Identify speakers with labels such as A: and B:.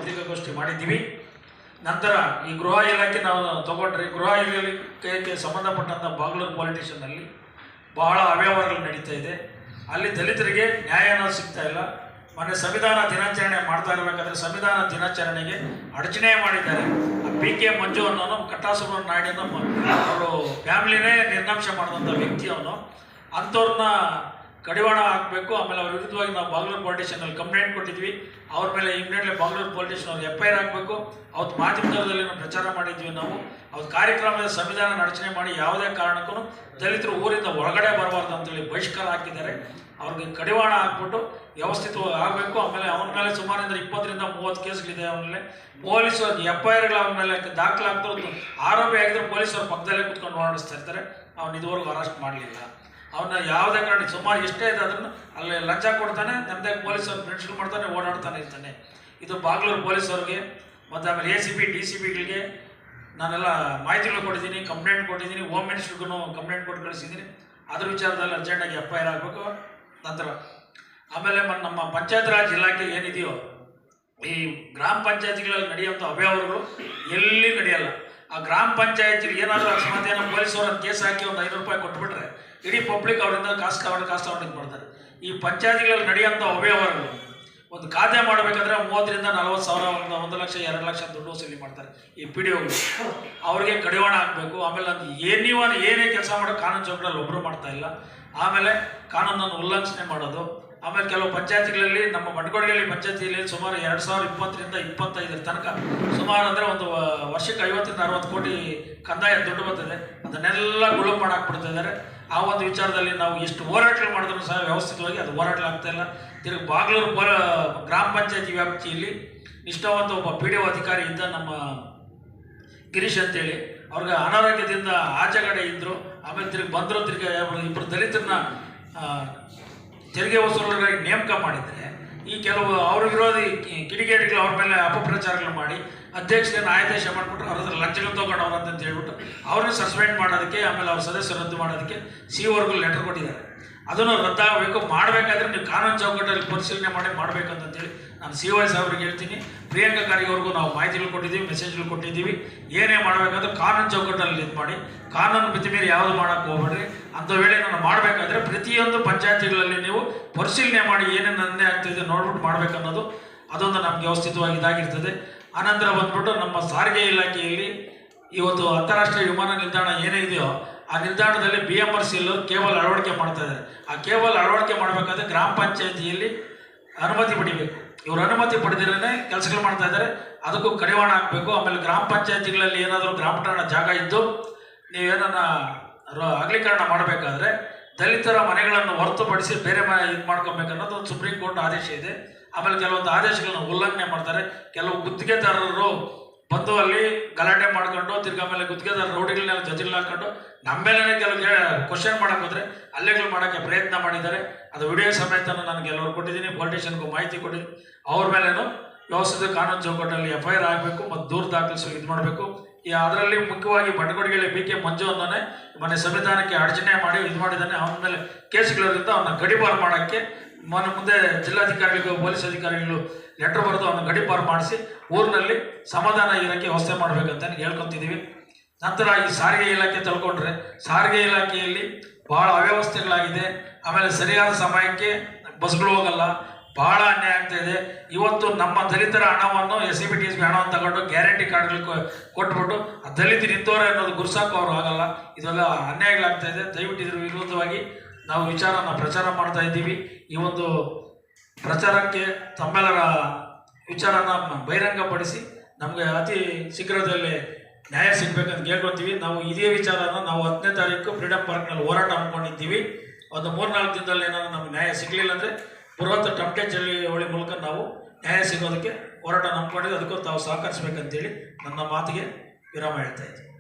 A: ಪತ್ರಿಕಾಗೋಷ್ಠಿ ಮಾಡಿದ್ದೀವಿ. ನಂತರ ಈ ಗೃಹ ಇಲಾಖೆ ನಾವು ತಗೊಂಡ್ರೆ, ಗೃಹ ಇಲಾಖೆಗೆ ಸಂಬಂಧಪಟ್ಟಂಥ ಬಾಗಲೂರು ಪೊಲೀಸ್ ಸ್ಟೇಷನ್ನಲ್ಲಿ ಬಹಳ ಅವ್ಯವಹಾರಗಳು ನಡೀತಾ ಇದೆ. ಅಲ್ಲಿ ದಲಿತರಿಗೆ ನ್ಯಾಯ ಅನ್ನೋದು ಸಿಗ್ತಾ ಇಲ್ಲ. ಮೊನ್ನೆ ಸಂವಿಧಾನ ದಿನಾಚರಣೆ ಮಾಡ್ತಾ ಇರಬೇಕಾದ್ರೆ ಸಂವಿಧಾನ ದಿನಾಚರಣೆಗೆ ಅಡಚಣೆ ಮಾಡಿದ್ದಾರೆ. PK ಮಂಜು ಅನ್ನೋನು ಕಟ್ಟಾಸುಬ್ರಹ್ಮಣ್ಯ ನಾಯ್ಡು ಅವರು ಫ್ಯಾಮಿಲಿನೇ ನಿರ್ಲಕ್ಷ್ಯ ಮಾಡಿದಂಥ ವ್ಯಕ್ತಿ ಅವನು. ಅಂಥವ್ರನ್ನ ಕಡಿವಾಣ ಹಾಕಬೇಕು. ಆಮೇಲೆ ಅವ್ರ ವಿರುದ್ಧವಾಗಿ ನಾವು ಬಾಗಲೂರು ಪೊಲೀಸ್ ಸ್ಟೇಷನಲ್ಲಿ ಕಂಪ್ಲೇಂಟ್ ಕೊಟ್ಟಿದ್ವಿ. ಅವ್ರ ಮೇಲೆ ಇಮಿಡಿಯೇಟ್ಲಿ ಬಾಗಲೂರು ಪೊಲೀಸ್ ಸ್ಟೇಷನ್ ಅವ್ರು FIR ಹಾಕಬೇಕು. ಅವತ್ತು ಮಾಧ್ಯಮದಲ್ಲಿ ನಾವು ಪ್ರಚಾರ ಮಾಡಿದ್ವಿ. ನಾವು ಅವತ್ತು ಕಾರ್ಯಕ್ರಮದ ಸಂವಿಧಾನ ಅಡಚಣೆ ಮಾಡಿ ಯಾವುದೇ ಕಾರಣಕ್ಕೂ ದಲಿತರು ಊರಿಂದ ಹೊರಗಡೆ ಬರಬಾರ್ದು ಅಂತೇಳಿ ಬಹಿಷ್ಕಾರ ಹಾಕಿದ್ದಾರೆ. ಅವ್ರಿಗೆ ಕಡಿವಾಣ ಹಾಕ್ಬಿಟ್ಟು ವ್ಯವಸ್ಥಿತವಾಗಿ ಆಗಬೇಕು. ಆಮೇಲೆ ಅವನ ಮೇಲೆ ಸುಮಾರಿಂದ 20 ರಿಂದ 30 ಕೇಸ್ಗಳಿದೆ. ಅವನ ಮೇಲೆ ಪೊಲೀಸರು FIRಗಳು ಅವನ ಮೇಲೆ ದಾಖಲಾಗ್ತಿರೋದು ಆರೋಪಿ ಆಗಿದ್ರೆ ಪೊಲೀಸರು ಪಕ್ಕದಲ್ಲೇ ಕೂತ್ಕೊಂಡು ಓಡಾಡಿಸ್ತಾ ಇರ್ತಾರೆ. ಅವನು ಇದುವರೆಗೂ ಅರೆಸ್ಟ್ ಮಾಡಲಿಲ್ಲ. ಅವನ್ನ ಯಾವುದೇ ಕಾರಣ ಸುಮಾರು ಎಷ್ಟೇ ಇದೆ ಅದನ್ನು ಅಲ್ಲಿ ಲಂಚ ಕೊಡ್ತಾನೆ, ನಮ್ಮದೇ ಪೊಲೀಸರು ಫ್ರೆಂಡ್ಸ್ಗಳು ಮಾಡ್ತಾನೆ, ಓಡಾಡ್ತಾನೆ ಇರ್ತಾನೆ. ಇದು ಬಾಗಲೂರು ಪೊಲೀಸವ್ರಿಗೆ ಮತ್ತು ಆಮೇಲೆ ACP DCPಗಳಿಗೆ ನಾನೆಲ್ಲ ಮಾಹಿತಿಗಳು ಕೊಟ್ಟಿದ್ದೀನಿ, ಕಂಪ್ಲೇಂಟ್ ಕೊಟ್ಟಿದ್ದೀನಿ. ಹೋಮ್ ಮಿನಿಸ್ಟ್ರಿಗೂ ಕಂಪ್ಲೇಂಟ್ ಕೊಟ್ಟು ಕಳಿಸಿದ್ದೀನಿ. ಅದ್ರ ವಿಚಾರದಲ್ಲಿ ಅರ್ಜೆಂಟಾಗಿ FIR ಆಗಬೇಕು. ನಂತರ ಆಮೇಲೆ ನಮ್ಮ ಪಂಚಾಯತ್ ರಾಜ್ ಇಲಾಖೆ ಏನಿದೆಯೋ, ಈ ಗ್ರಾಮ ಪಂಚಾಯತಿಗಳಲ್ಲಿ ನಡೆಯುವಂಥ ಅವ್ಯವಹಾರಗಳು ಎಲ್ಲಿ ನಡೆಯಲ್ಲ. ಆ ಗ್ರಾಮ ಪಂಚಾಯತಿಗೆ ಏನಾದರೂ ಅಕಸ್ಮಾತ್ ಏನೋ ಪೊಲೀಸವ್ರನ್ನ ಕೇಸ್ ಹಾಕಿ ಒಂದು 500 ರೂಪಾಯಿ ಕೊಟ್ಬಿಟ್ರೆ ಇಡೀ ಪಬ್ಲಿಕ್ ಅವರಿಂದ ಕಾಸು ತಗೊಂಡು ಮಾಡ್ತಾರೆ. ಈ ಪಂಚಾಯತಿಗಳಲ್ಲಿ ನಡೆಯುವಂಥ ಅವ್ಯವಹಾರಗಳು, ಒಂದು ಖಾತೆ ಮಾಡಬೇಕಾದ್ರೆ 30 ರಿಂದ 40 ಸಾವಿರ, 1 ಲಕ್ಷ 2 ಲಕ್ಷ ದುಡ್ಡು ವಸೂಲಿ ಮಾಡ್ತಾರೆ ಈ PDOಗಳು. ಅವ್ರಿಗೆ ಕಡಿವಾಣ ಹಾಕಬೇಕು. ಆಮೇಲೆ ಅದು ಏನೇ ಕೆಲಸ ಮಾಡೋ ಕಾನೂನು ಚೌಕಟ್ಟಲ್ಲಿ ಒಬ್ಬರು ಮಾಡ್ತಾ ಇಲ್ಲ. ಆಮೇಲೆ ಕಾನೂನನ್ನು ಉಲ್ಲಂಘನೆ ಮಾಡೋದು. ಆಮೇಲೆ ಕೆಲವು ಪಂಚಾಯತಿಗಳಲ್ಲಿ, ನಮ್ಮ ಬಂಡಗೋಡಿಯಲ್ಲಿ ಪಂಚಾಯತಿಯಲ್ಲಿ ಸುಮಾರು 2020 ರಿಂದ 25 ತನಕ ಸುಮಾರು ಅಂದರೆ ಒಂದು ವರ್ಷಕ್ಕೆ 50 ರಿಂದ 60 ಕೋಟಿ ಕಂದಾಯ ದುಡ್ಡು ಬರ್ತದೆ. ಅದನ್ನೆಲ್ಲ ಗುಳುಂ ಮಾಡಾಕ್ಬಿಡ್ತಿದ್ದಾರೆ. ಆ ಒಂದು ವಿಚಾರದಲ್ಲಿ ನಾವು ಎಷ್ಟು ಹೋರಾಟಗಳು ಮಾಡಿದ್ರು ಸಹ ವ್ಯವಸ್ಥಿತವಾಗಿ ಅದು ಹೋರಾಟಗಳಾಗ್ತಾ ಇಲ್ಲ. ತಿರುಗಿ ಬಾಗಲೂರು ಗ್ರಾಮ ಪಂಚಾಯತಿ ವ್ಯಾಪ್ತಿಯಲ್ಲಿ ನಿಷ್ಠಾವಂತ ಒಬ್ಬ PDO ಅಧಿಕಾರಿ ಇದ್ದ, ನಮ್ಮ ಗಿರೀಶ್ ಅಂತೇಳಿ. ಅವ್ರಿಗೆ ಅನಾರೋಗ್ಯದಿಂದ ಆಚೆಗಡೆ ಇದ್ದರು. ಆಮೇಲೆ ತಿರುಗಿ ಬಂದರು. ತಿರುಗಿ ಇಬ್ಬರು ದಲಿತರನ್ನ ತೆರಿಗೆ ವಸೂಲರಾಗಿ ನೇಮಕ ಮಾಡಿದರೆ ಈ ಕೆಲವು ಅವ್ರ ವಿರೋಧಿ ಕಿಡಿಗೇಡಿಗಳು ಅವ್ರ ಮೇಲೆ ಅಪಪ್ರಚಾರಗಳು ಮಾಡಿ ಅಧ್ಯಕ್ಷರನ್ನು ಆದೇಶ ಮಾಡಿಬಿಟ್ರು. ಅವ್ರ ಹತ್ರ ಲಂಚಗಳು ತೊಗೊಂಡು ಅವ್ರಂತ ಹೇಳ್ಬಿಟ್ಟು ಅವ್ರನ್ನ ಸಸ್ಪೆಂಡ್ ಮಾಡೋದಕ್ಕೆ, ಆಮೇಲೆ ಅವ್ರ ಸದಸ್ಯರು ರದ್ದು ಮಾಡೋದಕ್ಕೆ CO ಲೆಟರ್ ಕೊಟ್ಟಿದ್ದಾರೆ. ಅದನ್ನು ರದ್ದಾಗಬೇಕು. ಮಾಡಬೇಕಾದ್ರೆ ನೀವು ಕಾನೂನು ಚೌಕಟ್ಟಲ್ಲಿ ಪರಿಶೀಲನೆ ಮಾಡಬೇಕಂತೇಳಿ ನಾನು CO ಸಾಹೇಬ್ರಿಗೆ ಹೇಳ್ತೀನಿ. ಪ್ರಿಯಾಂಕಾ ಖರ್ಗೆ ಅವ್ರಿಗೂ ನಾವು ಮಾಹಿತಿಗಳು ಕೊಟ್ಟಿದ್ದೀವಿ, ಮೆಸೇಜ್ಗಳು ಕೊಟ್ಟಿದ್ದೀವಿ. ಏನೇ ಮಾಡಬೇಕಾದ್ರೂ ಕಾನೂನು ಚೌಕಟ್ಟಲ್ಲಿ ಇದು ಮಾಡಿ, ಕಾನೂನು ಮಿತಿ ಮೀರಿ ಯಾವುದು ಮಾಡೋಕ್ಕೆ ಹೋಗ್ಬೇಡ್ರಿ. ಅಂಥ ವೇಳೆ ನಾನು ಮಾಡಬೇಕಾದ್ರೆ ಪ್ರತಿಯೊಂದು ಪಂಚಾಯತಿಗಳಲ್ಲಿ ನೀವು ಪರಿಶೀಲನೆ ಮಾಡಿ ಏನೇನು ಅನ್ಯಾಯ ಆಗ್ತಿದೆ ನೋಡ್ಬಿಟ್ಟು ಮಾಡಬೇಕನ್ನೋದು ಅದೊಂದು ನಮಗೆ ವ್ಯವಸ್ಥಿತವಾಗಿ ಇದಾಗಿರ್ತದೆ. ಆನಂತರ ಬಂದ್ಬಿಟ್ಟು ನಮ್ಮ ಸಾರಿಗೆ ಇಲಾಖೆಯಲ್ಲಿ ಇವತ್ತು ಅಂತಾರಾಷ್ಟ್ರೀಯ ವಿಮಾನ ನಿಲ್ದಾಣ ಏನೇ ಇದೆಯೋ ಆ ನಿಲ್ದಾಣದಲ್ಲಿ BMRC ಕೇಬಲ್ ಅಳವಡಿಕೆ ಮಾಡ್ತಾ ಇದ್ದಾರೆ. ಆ ಕೇಬಲ್ ಅಳವಡಿಕೆ ಮಾಡಬೇಕಾದ್ರೆ ಗ್ರಾಮ ಪಂಚಾಯತಿಯಲ್ಲಿ ಅನುಮತಿ ಪಡಿಬೇಕು. ಇವರು ಅನುಮತಿ ಪಡೆದಿರೇ ಕೆಲಸಗಳು ಮಾಡ್ತಾ ಇದ್ದಾರೆ. ಅದಕ್ಕೂ ಕಡಿವಾಣ ಹಾಕಬೇಕು. ಆಮೇಲೆ ಗ್ರಾಮ ಪಂಚಾಯತಿಗಳಲ್ಲಿ ಏನಾದರೂ ಗ್ರಾಮ ಠಾಣಾ ಜಾಗ ಇದ್ದು ನೀವೇನನ್ನ ಅಗಲೀಕರಣ ಮಾಡಬೇಕಾದ್ರೆ ದಲಿತರ ಮನೆಗಳನ್ನು ಹೊರತುಪಡಿಸಿ ಬೇರೆ ಇದು ಮಾಡ್ಕೊಬೇಕನ್ನೋದು ಒಂದು ಸುಪ್ರೀಂ ಕೋರ್ಟ್ ಆದೇಶ ಇದೆ. ಆಮೇಲೆ ಕೆಲವೊಂದು ಆದೇಶಗಳನ್ನ ಉಲ್ಲಂಘನೆ ಮಾಡ್ತಾರೆ. ಕೆಲವು ಗುತ್ತಿಗೆದಾರರು ಬಂದು ಅಲ್ಲಿ ಗಲಾಟೆ ಮಾಡ್ಕೊಂಡು ತಿರ್ಗಾ ಮೇಲೆ ಗುತ್ತಿಗೆದಾರ ರೌಡಿಗಳನ್ನೆಲ್ಲ ಜೊತೆಲಿ ಹಾಕೊಂಡು ನಮ್ಮ ಮೇಲೇ ಕೆಲವು ಕ್ವಶನ್ ಮಾಡಕ್ಕೆ ಹೋದರೆ ಹಲ್ಲೆಗಳು ಮಾಡೋಕ್ಕೆ ಪ್ರಯತ್ನ ಮಾಡಿದ್ದಾರೆ. ಅದು ವಿಡಿಯೋ ಸಮೇತ ನಾನು ಕೆಲವರು ಕೊಟ್ಟಿದ್ದೀನಿ. ಪೊಲಿಟಿಷಿಯನ್ಗೂ ಮಾಹಿತಿ ಕೊಟ್ಟಿದ್ದೀನಿ. ಅವ್ರ ಮೇಲೇನು ವ್ಯವಸ್ಥಿತ ಕಾನೂನು ಚೌಕಟ್ಟಲ್ಲಿ FIR ಆಗಬೇಕು ಮತ್ತು ದೂರು ದಾಖಲಿಸಿ ಇದು ಮಾಡಬೇಕು. ಅದರಲ್ಲಿ ಮುಖ್ಯವಾಗಿ ಬಂಡಗೋಡಿಯಲ್ಲಿ BK ಮಂಜು ಅನ್ನೋನೇ ಮೊನ್ನೆ ಸಂವಿಧಾನಕ್ಕೆ ಅಡಚಣೆ ಮಾಡಿ ಇದು ಮಾಡಿದ್ದಾನೆ. ಅವನ ಮೇಲೆ ಕೇಸ್ಗಳಿರೋದ್ರಿಂದ ಅವನ್ನ ಗಡಿಪಾರು ಮಾಡೋಕ್ಕೆ ಮುಂದೆ ಜಿಲ್ಲಾಧಿಕಾರಿಗಳು, ಪೊಲೀಸ್ ಅಧಿಕಾರಿಗಳು ಲೆಟರ್ ಬರೆದು ಅವನ್ನ ಗಡಿಪಾರು ಮಾಡಿಸಿ ಊರಿನಲ್ಲಿ ಸಮಾಧಾನ ಇರೋಕ್ಕೆ ವ್ಯವಸ್ಥೆ ಮಾಡಬೇಕಂತ ಹೇಳ್ಕೊತಿದ್ದೀವಿ. ನಂತರ ಈ ಸಾರಿಗೆ ಇಲಾಖೆ ತಿಳ್ಕೊಂಡ್ರೆ ಸಾರಿಗೆ ಇಲಾಖೆಯಲ್ಲಿ ಭಾಳ ಅವ್ಯವಸ್ಥೆಗಳಾಗಿದೆ. ಆಮೇಲೆ ಸರಿಯಾದ ಸಮಯಕ್ಕೆ ಬಸ್ಗಳು ಹೋಗಲ್ಲ, ಭಾಳ ಅನ್ಯಾಯ ಆಗ್ತಾ ಇದೆ. ಇವತ್ತು ನಮ್ಮ ದಲಿತರ ಹಣವನ್ನು SCB TSB ಹಣವನ್ನು ತಗೊಂಡು ಗ್ಯಾರಂಟಿ ಕಾರ್ಡ್ಗಳು ಕೊಟ್ಬಿಟ್ಟು ಆ ದಲಿತರು ಇಂಥವ್ರೆ ಅನ್ನೋದು ಗುರ್ಸಾಕು ಅವರು ಆಗಲ್ಲ. ಇದೆಲ್ಲ ಅನ್ಯಾಯಗಳಾಗ್ತಾ ಇದೆ. ದಯವಿಟ್ಟು ಇದ್ರ ವಿರುದ್ಧವಾಗಿ ನಾವು ಪ್ರಚಾರ ಮಾಡ್ತಾ ಇದ್ದೀವಿ. ಈ ಒಂದು ಪ್ರಚಾರಕ್ಕೆ ತಮ್ಮೆಲ್ಲರ ವಿಚಾರನ ಬಹಿರಂಗಪಡಿಸಿ ನಮಗೆ ಅತಿ ಶೀಘ್ರದಲ್ಲೇ ನ್ಯಾಯ ಸಿಗಬೇಕಂತ ಕೇಳ್ಕೊತೀವಿ. ನಾವು ಇದೇ ವಿಚಾರನ ನಾವು 10ನೇ ತಾರೀಕು ಫ್ರೀಡಮ್ ಪಾರ್ಕ್ನಲ್ಲಿ ಹೋರಾಟ ಹಮ್ಮಿಕೊಂಡಿದ್ದೀವಿ. ಒಂದು 3-4 ದಿನದಲ್ಲಿ ಏನಾದರೂ ನಮ್ಗೆ ನ್ಯಾಯ ಸಿಗಲಿಲ್ಲ ಅಂದರೆ ಪುರಾತ ಟಮಟೆ ಚಳುವಳಿ ಮೂಲಕ ನಾವು ನ್ಯಾಯ ಸಿಗೋದಕ್ಕೆ ಹೋರಾಟ ಹಮ್ಮಿಕೊಂಡಿದ್ದು. ಅದಕ್ಕೂ ತಾವು ಸಹಕರಿಸಬೇಕಂತೇಳಿ ನನ್ನ ಮಾತಿಗೆ ವಿರಾಮ ಹೇಳ್ತಾ ಇದ್ದೀನಿ.